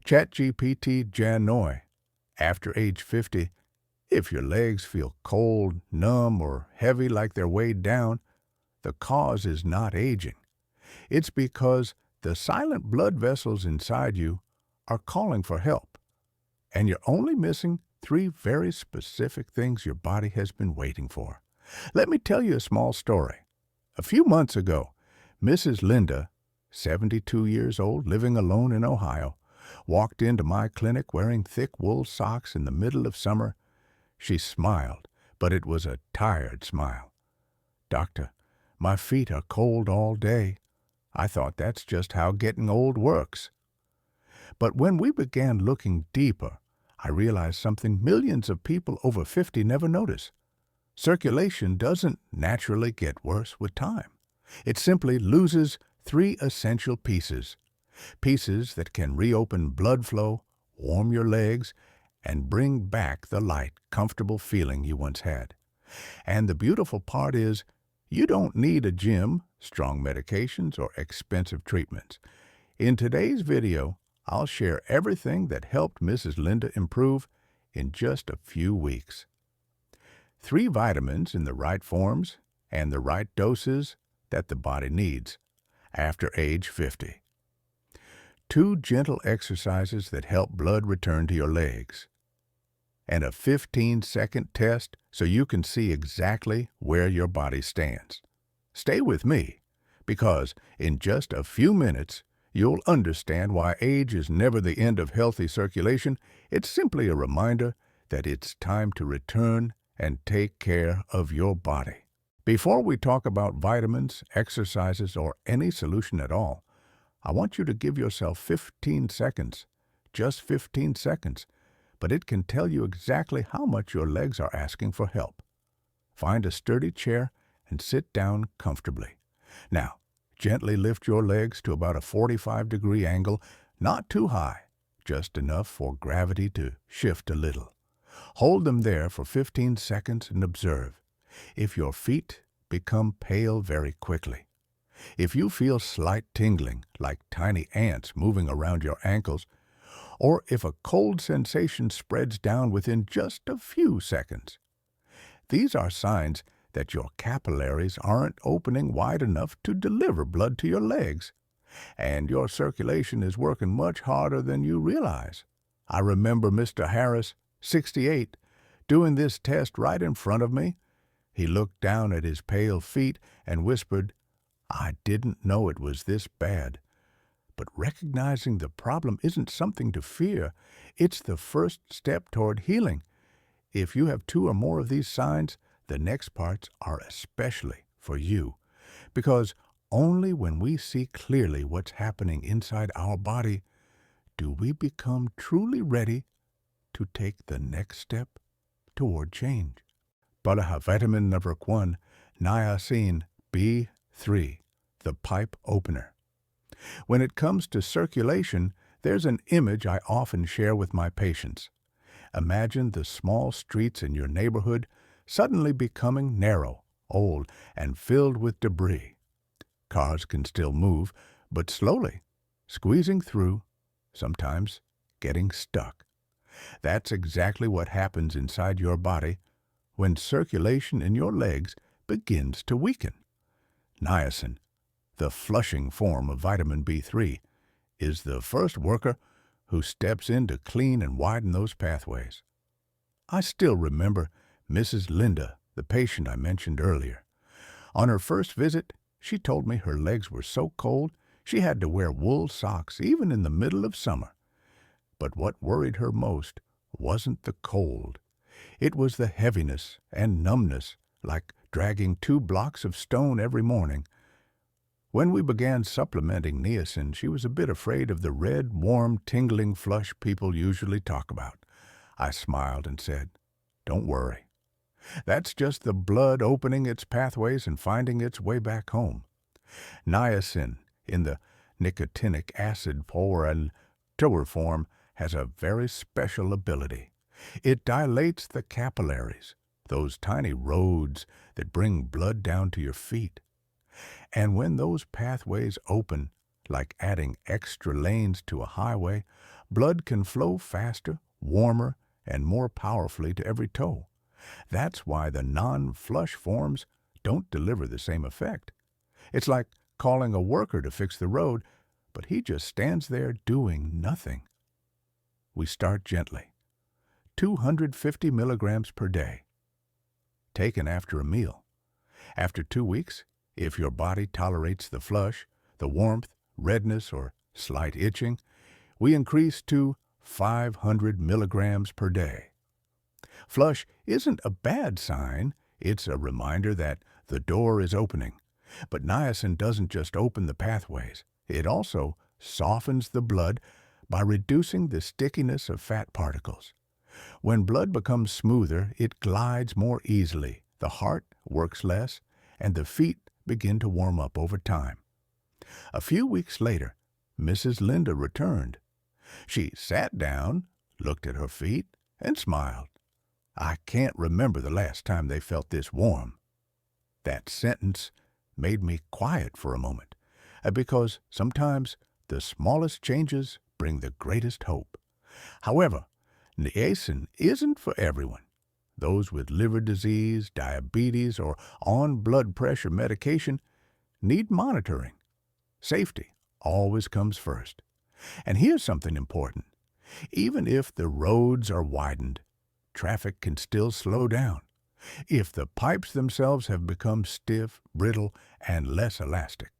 ChatGPT Janoi. After age 50, if your legs feel cold, numb, or heavy like they're weighed down, the cause is not aging. It's because the silent blood vessels inside you are calling for help, and you're only missing 3 very specific things your body has been waiting for. Let me tell you a small story. A few months ago, Mrs. Linda, 72 years old, living alone in Ohio, walked into my clinic wearing thick wool socks in the middle of summer. She smiled, but it was a tired smile. "Doctor, my feet are cold all day." I thought that's just how getting old works. But when we began looking deeper, I realized something millions of people over 50 never notice. Circulation doesn't naturally get worse with time. It simply loses 3 essential pieces. Pieces that can reopen blood flow, warm your legs, and bring back the light, comfortable feeling you once had. And the beautiful part is, you don't need a gym, strong medications, or expensive treatments. In today's video, I'll share everything that helped Mrs. Linda improve in just a few weeks. 3 vitamins in the right forms and the right doses that the body needs after age 50. 2 gentle exercises that help blood return to your legs. And a 15-second test so you can see exactly where your body stands. Stay with me, because in just a few minutes, you'll understand why age is never the end of healthy circulation. It's simply a reminder that it's time to return and take care of your body. Before we talk about vitamins, exercises, or any solution at all, I want you to give yourself 15 seconds, just 15 seconds, but it can tell you exactly how much your legs are asking for help. Find a sturdy chair and sit down comfortably. Now, gently lift your legs to about a 45-degree angle, not too high, just enough for gravity to shift a little. Hold them there for 15 seconds and observe. If your feet become pale very quickly, if you feel slight tingling like tiny ants moving around your ankles, or if a cold sensation spreads down within just a few seconds, these are signs that your capillaries aren't opening wide enough to deliver blood to your legs, and your circulation is working much harder than you realize. I remember Mr. Harris, 68, doing this test right in front of me. He looked down at his pale feet and whispered, "I didn't know it was this bad." But recognizing the problem isn't something to fear. It's the first step toward healing. If you have 2 or more of these signs, the next parts are especially for you. Because only when we see clearly what's happening inside our body do we become truly ready to take the next step toward change. Vitamin number 1, niacin B3, the pipe opener. When it comes to circulation, there's an image I often share with my patients. Imagine the small streets in your neighborhood suddenly becoming narrow, old, and filled with debris. Cars can still move, but slowly, squeezing through, sometimes getting stuck. That's exactly what happens inside your body when circulation in your legs begins to weaken. Niacin, the flushing form of vitamin B3, is the first worker who steps in to clean and widen those pathways. I still remember Mrs. Linda, the patient I mentioned earlier. On her first visit, she told me her legs were so cold she had to wear wool socks even in the middle of summer. But what worried her most wasn't the cold. It was the heaviness and numbness, like dragging 2 blocks of stone every morning. When we began supplementing niacin, she was a bit afraid of the red, warm, tingling flush people usually talk about. I smiled and said, "Don't worry. That's just the blood opening its pathways and finding its way back home." Niacin, in the nicotinic acid form, has a very special ability. It dilates the capillaries, those tiny roads that bring blood down to your feet. And when those pathways open, like adding extra lanes to a highway, Blood can flow faster, warmer, and more powerfully to every toe. That's why the non-flush forms don't deliver the same effect. It's like calling a worker to fix the road, but he just stands there doing nothing. We start gently. 250 milligrams per day. Taken after a meal. After 2 weeks, if your body tolerates the flush, the warmth, redness, or slight itching, we increase to 500 milligrams per day. Flush isn't a bad sign. It's a reminder that the door is opening. But niacin doesn't just open the pathways. It also softens the blood by reducing the stickiness of fat particles. When blood becomes smoother, it glides more easily, the heart works less, and the feet begin to warm up over time. A few weeks later, Mrs. Linda returned. She sat down, looked at her feet, and smiled. "I can't remember the last time they felt this warm." That sentence made me quiet for a moment, because sometimes the smallest changes bring the greatest hope. However, niacin isn't for everyone. Those with liver disease, diabetes, or on blood pressure medication need monitoring. Safety always comes first. And here's something important. Even if the roads are widened, traffic can still slow down if the pipes themselves have become stiff, brittle, and less elastic.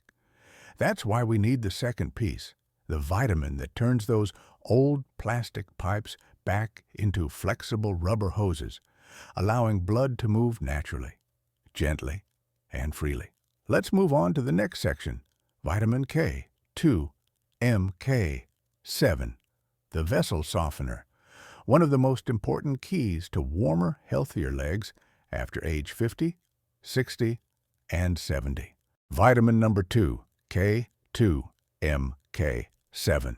That's why we need the second piece, the vitamin that turns those old plastic pipes back into flexible rubber hoses, allowing blood to move naturally, gently, and freely. Let's move on to the next section, vitamin K2, MK7, the vessel softener, one of the most important keys to warmer, healthier legs after age 50, 60, and 70. Vitamin number 2, K2MK7,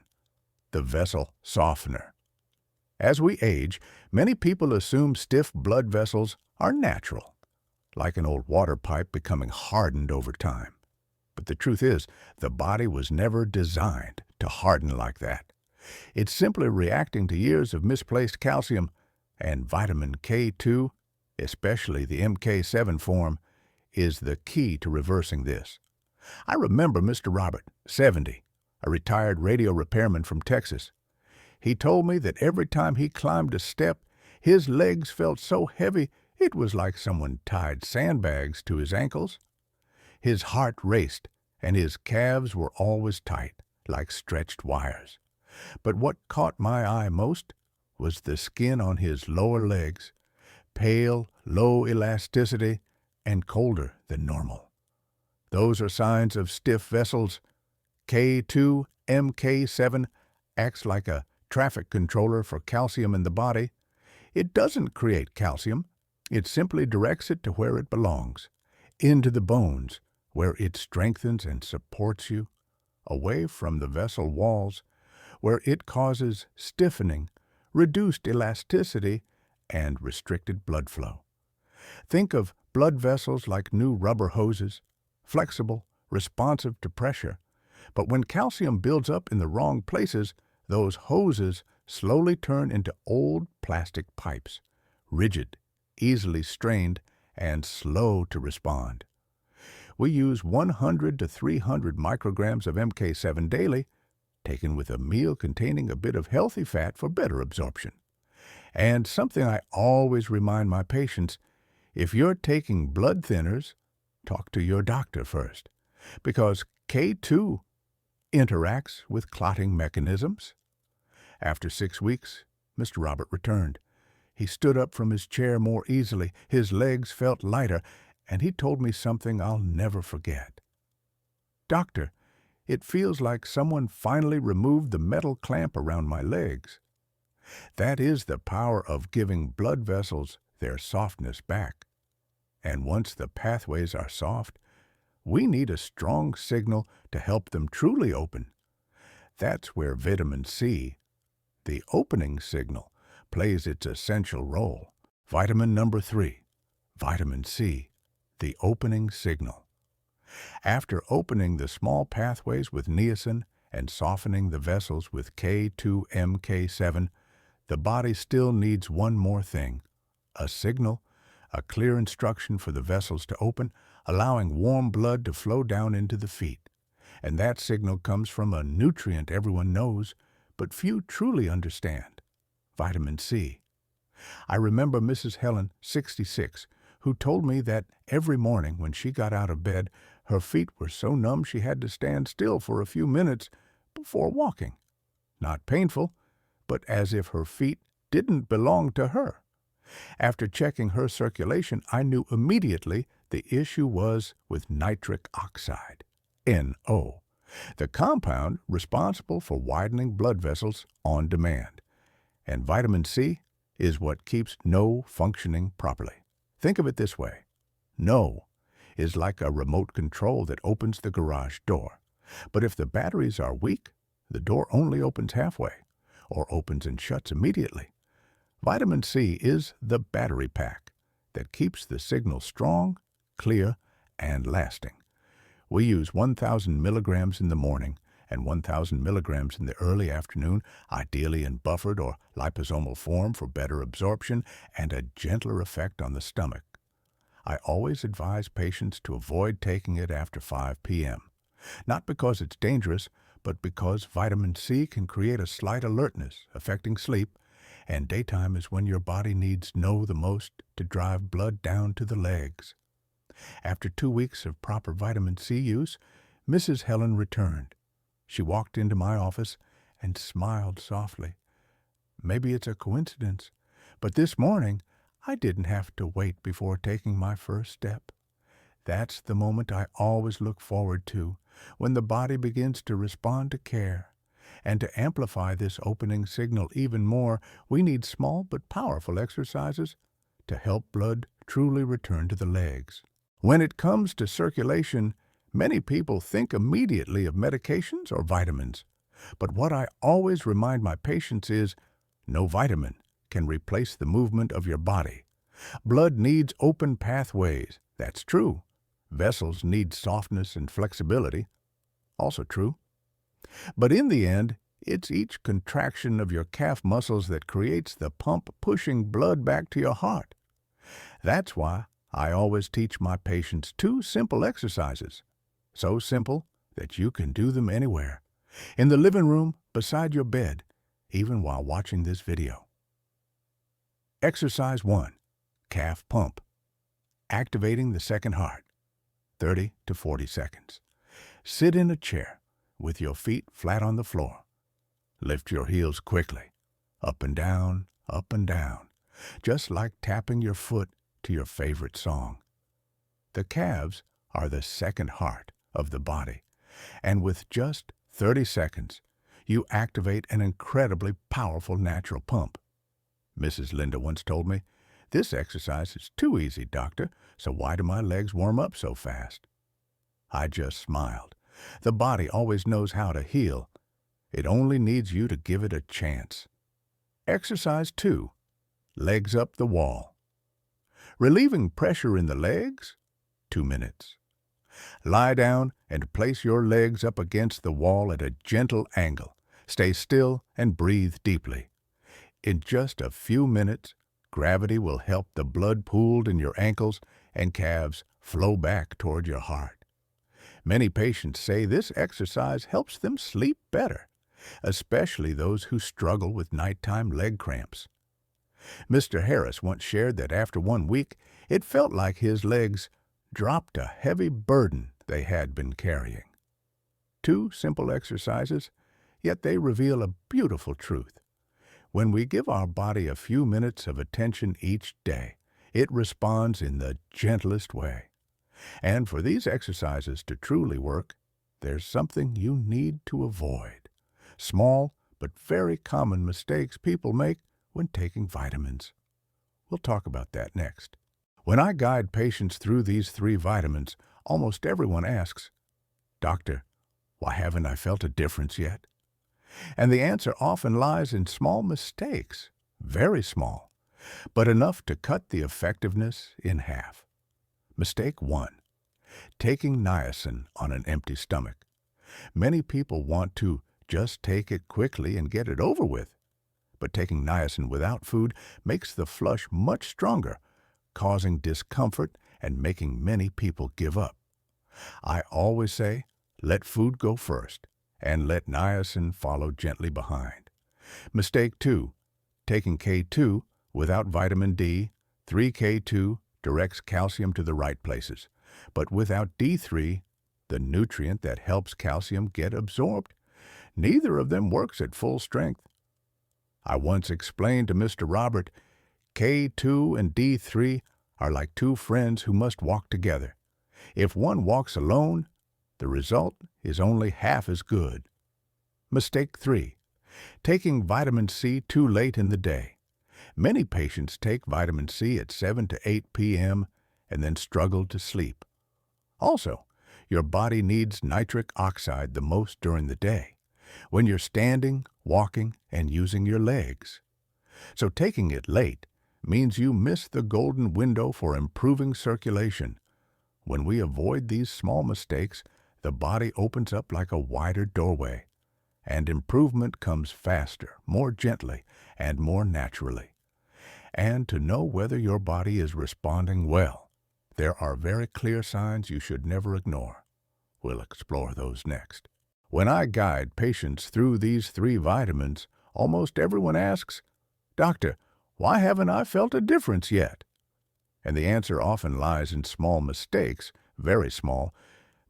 the vessel softener. As we age, many people assume stiff blood vessels are natural, like an old water pipe becoming hardened over time. But the truth is, the body was never designed to harden like that. It's simply reacting to years of misplaced calcium, and vitamin K2, especially the MK7 form, is the key to reversing this. I remember Mr. Robert, 70, a retired radio repairman from Texas. He told me that every time he climbed a step, his legs felt so heavy it was like someone tied sandbags to his ankles. His heart raced, and his calves were always tight, like stretched wires. But what caught my eye most was the skin on his lower legs, pale, low elasticity, and colder than normal. Those are signs of stiff vessels. K2MK7 acts like a traffic controller for calcium in the body. It doesn't create calcium. It simply directs it to where it belongs, into the bones, where it strengthens and supports you, away from the vessel walls, where it causes stiffening, reduced elasticity, and restricted blood flow. Think of blood vessels like new rubber hoses, flexible, responsive to pressure. But when calcium builds up in the wrong places, those hoses slowly turn into old plastic pipes, rigid, easily strained, and slow to respond. We use 100 to 300 micrograms of MK7 daily, taken with a meal containing a bit of healthy fat for better absorption. And something I always remind my patients, if you're taking blood thinners, talk to your doctor first, because K2 interacts with clotting mechanisms. After 6 weeks, Mr. Robert returned. He stood up from his chair more easily, his legs felt lighter, and he told me something I'll never forget. "Doctor, it feels like someone finally removed the metal clamp around my legs." That is the power of giving blood vessels their softness back. And once the pathways are soft, we need a strong signal to help them truly open. That's where vitamin C, the opening signal, plays its essential role. Vitamin number 3, vitamin C, the opening signal. After opening the small pathways with niacin and softening the vessels with K2MK7, the body still needs one more thing: a signal, a clear instruction for the vessels to open, allowing warm blood to flow down into the feet. And that signal comes from a nutrient everyone knows, but few truly understand: vitamin C. I remember Mrs. Helen, 66, who told me that every morning when she got out of bed, her feet were so numb she had to stand still for a few minutes before walking. Not painful, but as if her feet didn't belong to her. After checking her circulation, I knew immediately the issue was with nitric oxide, NO, the compound responsible for widening blood vessels on demand. And vitamin C is what keeps NO functioning properly. Think of it this way: NO is like a remote control that opens the garage door. But if the batteries are weak, the door only opens halfway, or opens and shuts immediately. Vitamin C is the battery pack that keeps the signal strong, clear, and lasting. We use 1,000 milligrams in the morning and 1,000 milligrams in the early afternoon, ideally in buffered or liposomal form for better absorption and a gentler effect on the stomach. I always advise patients to avoid taking it after 5 p.m., not because it's dangerous, but because vitamin C can create a slight alertness affecting sleep, and daytime is when your body needs NO the most to drive blood down to the legs. After 2 weeks of proper vitamin C use, Mrs. Helen returned. She walked into my office and smiled softly. Maybe it's a coincidence, but this morning I didn't have to wait before taking my first step. That's the moment I always look forward to, when the body begins to respond to care. And to amplify this opening signal even more, we need small but powerful exercises to help blood truly return to the legs. When it comes to circulation, many people think immediately of medications or vitamins. But what I always remind my patients is, no vitamin can replace the movement of your body. Blood needs open pathways. That's true. Vessels need softness and flexibility. Also true. But in the end, it's each contraction of your calf muscles that creates the pump pushing blood back to your heart. That's why I always teach my patients 2 simple exercises. So simple that you can do them anywhere. In the living room, beside your bed, even while watching this video. Exercise 1. Calf pump. Activating the second heart. 30 to 40 seconds. Sit in a chair with your feet flat on the floor. Lift your heels quickly, up and down, just like tapping your foot to your favorite song. The calves are the second heart of the body, and with just 30 seconds, you activate an incredibly powerful natural pump. Mrs. Linda once told me, "This exercise is too easy, doctor, so why do my legs warm up so fast?" I just smiled. The body always knows how to heal. It only needs you to give it a chance. Exercise 2. Legs up the wall. Relieving pressure in the legs, 2 minutes. Lie down and place your legs up against the wall at a gentle angle. Stay still and breathe deeply. In just a few minutes, gravity will help the blood pooled in your ankles and calves flow back toward your heart. Many patients say this exercise helps them sleep better, especially those who struggle with nighttime leg cramps. Mr. Harris once shared that after 1 week, it felt like his legs dropped a heavy burden they had been carrying. 2 simple exercises, yet they reveal a beautiful truth. When we give our body a few minutes of attention each day, it responds in the gentlest way. And for these exercises to truly work, there's something you need to avoid. Small but very common mistakes people make when taking vitamins. We'll talk about that next. When I guide patients through these 3 vitamins, almost everyone asks, "Doctor, why haven't I felt a difference yet?" And the answer often lies in small mistakes, very small, but enough to cut the effectiveness in half. Mistake 1. Taking niacin on an empty stomach. Many people want to just take it quickly and get it over with, but taking niacin without food makes the flush much stronger, causing discomfort and making many people give up. I always say, let food go first, and let niacin follow gently behind. Mistake 2. Taking K2 without vitamin D. 3K2 directs calcium to the right places, but without D3, the nutrient that helps calcium get absorbed, neither of them works at full strength. I once explained to Mr. Robert, K2 and D3 are like two friends who must walk together. If one walks alone, the result is only half as good. Mistake 3. Taking vitamin C too late in the day. Many patients take vitamin C at 7 to 8 p.m. and then struggle to sleep. Also, your body needs nitric oxide the most during the day, when you're standing, walking, and using your legs. So taking it late means you miss the golden window for improving circulation. When we avoid these small mistakes, the body opens up like a wider doorway, and improvement comes faster, more gently, and more naturally. And to know whether your body is responding well, there are very clear signs you should never ignore. We'll explore those next. When I guide patients through these 3 vitamins, almost everyone asks, "Doctor, why haven't I felt a difference yet?" And the answer often lies in small mistakes, very small,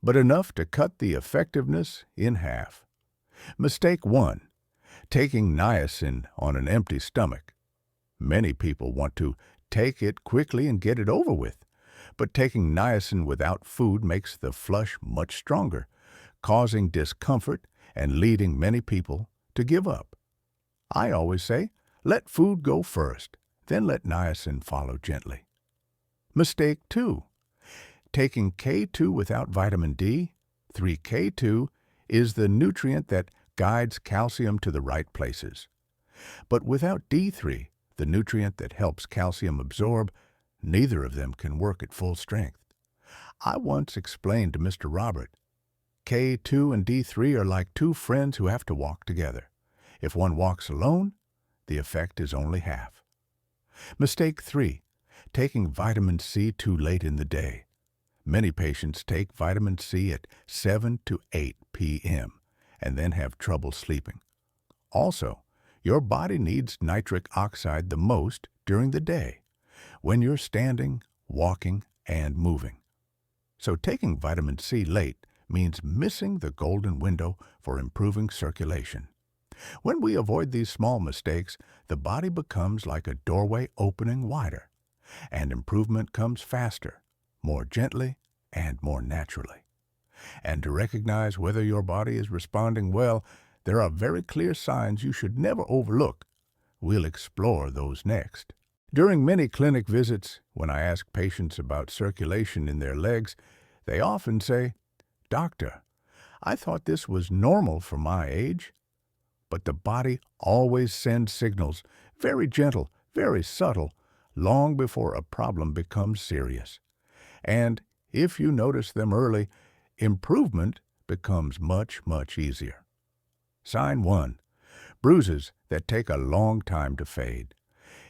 but enough to cut the effectiveness in half. Mistake 1. Taking niacin on an empty stomach. Many people want to take it quickly and get it over with, but taking niacin without food makes the flush much stronger, causing discomfort and leading many people to give up. I always say, let food go first, then let niacin follow gently. Mistake 2. Taking K2 without vitamin D. 3K2 is the nutrient that guides calcium to the right places. But without D3, the nutrient that helps calcium absorb, neither of them can work at full strength. I once explained to Mr. Robert, K2 and D3 are like two friends who have to walk together. If one walks alone, the effect is only half. Mistake 3. Taking vitamin C too late in the day. Many patients take vitamin C at 7 to 8 p.m. and then have trouble sleeping. Also, your body needs nitric oxide the most during the day, when you're standing, walking, and moving. So taking vitamin C late means missing the golden window for improving circulation. When we avoid these small mistakes, the body becomes like a doorway opening wider, and improvement comes faster, more gently, and more naturally. And to recognize whether your body is responding well, there are very clear signs you should never overlook. We'll explore those next. During many clinic visits, when I ask patients about circulation in their legs, they often say, "Doctor, I thought this was normal for my age." But the body always sends signals, very gentle, very subtle, long before a problem becomes serious. And if you notice them early, improvement becomes much, much easier. Sign 1. Bruises that take a long time to fade.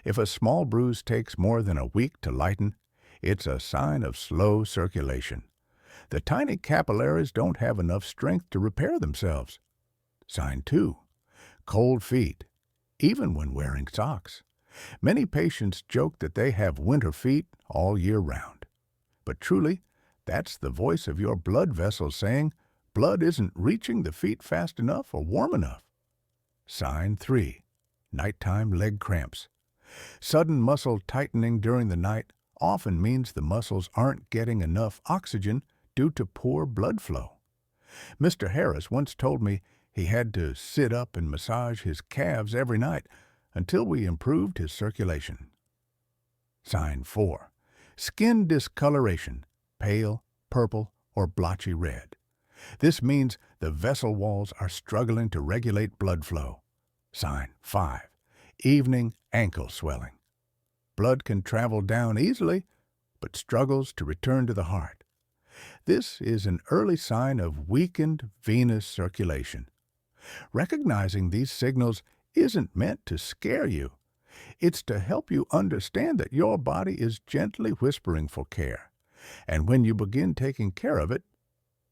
If a small bruise takes more than a week to lighten, it's a sign of slow circulation. The tiny capillaries don't have enough strength to repair themselves. Sign 2. Cold feet, even when wearing socks. Many patients joke that they have winter feet all year round. But truly, that's the voice of your blood vessels saying blood isn't reaching the feet fast enough or warm enough. Sign 3. Nighttime leg cramps. Sudden muscle tightening during the night often means the muscles aren't getting enough oxygen due to poor blood flow. Mr. Harris once told me he had to sit up and massage his calves every night until we improved his circulation. Sign 4. Skin discoloration, pale, purple, or blotchy red. This means the vessel walls are struggling to regulate blood flow. Sign 5. Evening ankle swelling. Blood can travel down easily, but struggles to return to the heart. This is an early sign of weakened venous circulation. Recognizing these signals isn't meant to scare you. It's to help you understand that your body is gently whispering for care. And when you begin taking care of it,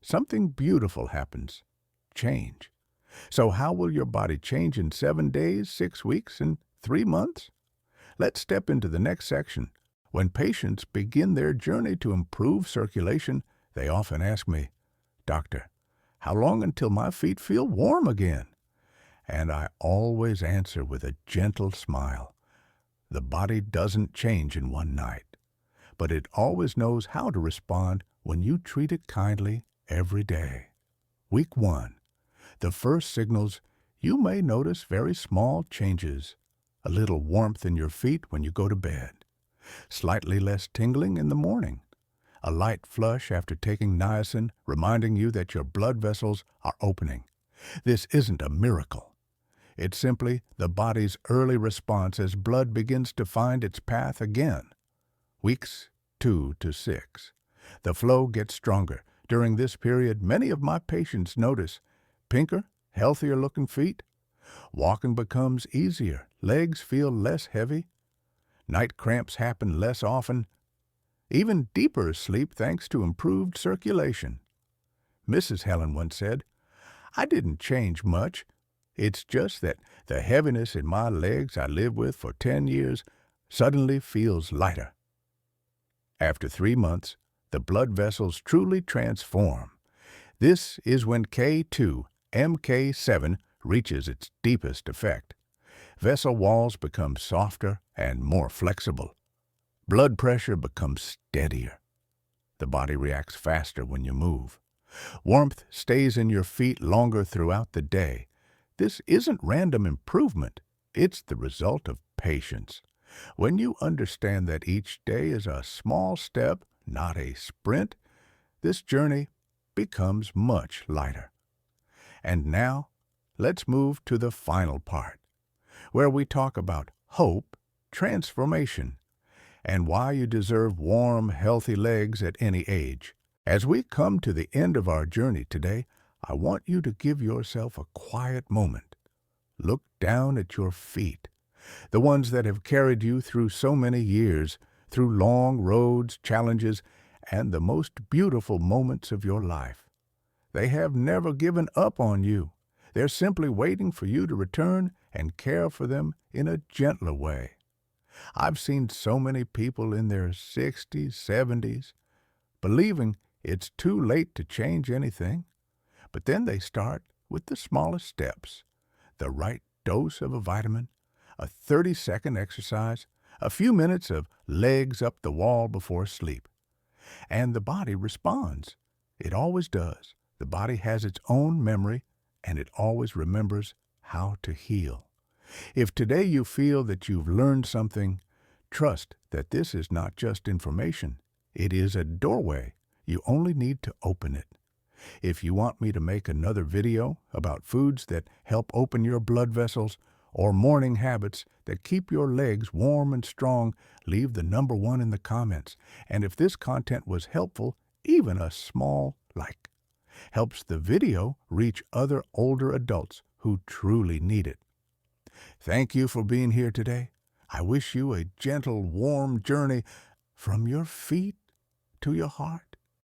something beautiful happens. Change. So how will your body change in 7 days, 6 weeks, and 3 months? Let's step into the next section. When patients begin their journey to improve circulation, they often ask me, "Doctor, how long until my feet feel warm again?" And I always answer with a gentle smile. The body doesn't change in one night, but it always knows how to respond when you treat it kindly every day. Week 1. The first signals, you may notice very small changes. A little warmth in your feet when you go to bed. Slightly less tingling in the morning. A light flush after taking niacin, reminding you that your blood vessels are opening. This isn't a miracle. It's simply the body's early response as blood begins to find its path again. Weeks 2 to 6. The flow gets stronger. During this period, many of my patients notice pinker, healthier-looking feet. Walking becomes easier. Legs feel less heavy. Night cramps happen less often. Even deeper sleep thanks to improved circulation. Mrs. Helen once said, "I didn't change much. It's just that the heaviness in my legs I lived with for 10 years suddenly feels lighter." After 3 months, the blood vessels truly transform. This is when K2, MK7 reaches its deepest effect. Vessel walls become softer and more flexible. Blood pressure becomes steadier. The body reacts faster when you move. Warmth stays in your feet longer throughout the day. This isn't random improvement. It's the result of patience. When you understand that each day is a small step, not a sprint, this journey becomes much lighter. And now, let's move to the final part, where we talk about hope, transformation, and why you deserve warm, healthy legs at any age. As we come to the end of our journey today, I want you to give yourself a quiet moment. Look down at your feet, the ones that have carried you through so many years, through long roads, challenges, and the most beautiful moments of your life. They have never given up on you. They're simply waiting for you to return and care for them in a gentler way. I've seen so many people in their 60s, 70s, believing it's too late to change anything. But then they start with the smallest steps, the right dose of a vitamin, a 30-second exercise, a few minutes of legs up the wall before sleep. And the body responds. It always does. The body has its own memory, and it always remembers how to heal. If today you feel that you've learned something, trust that this is not just information. It is a doorway. You only need to open it. If you want me to make another video about foods that help open your blood vessels or morning habits that keep your legs warm and strong, leave the number 1 in the comments. And if this content was helpful, even a small like helps the video reach other older adults who truly need it. Thank you for being here today. I wish you a gentle, warm journey from your feet to your heart.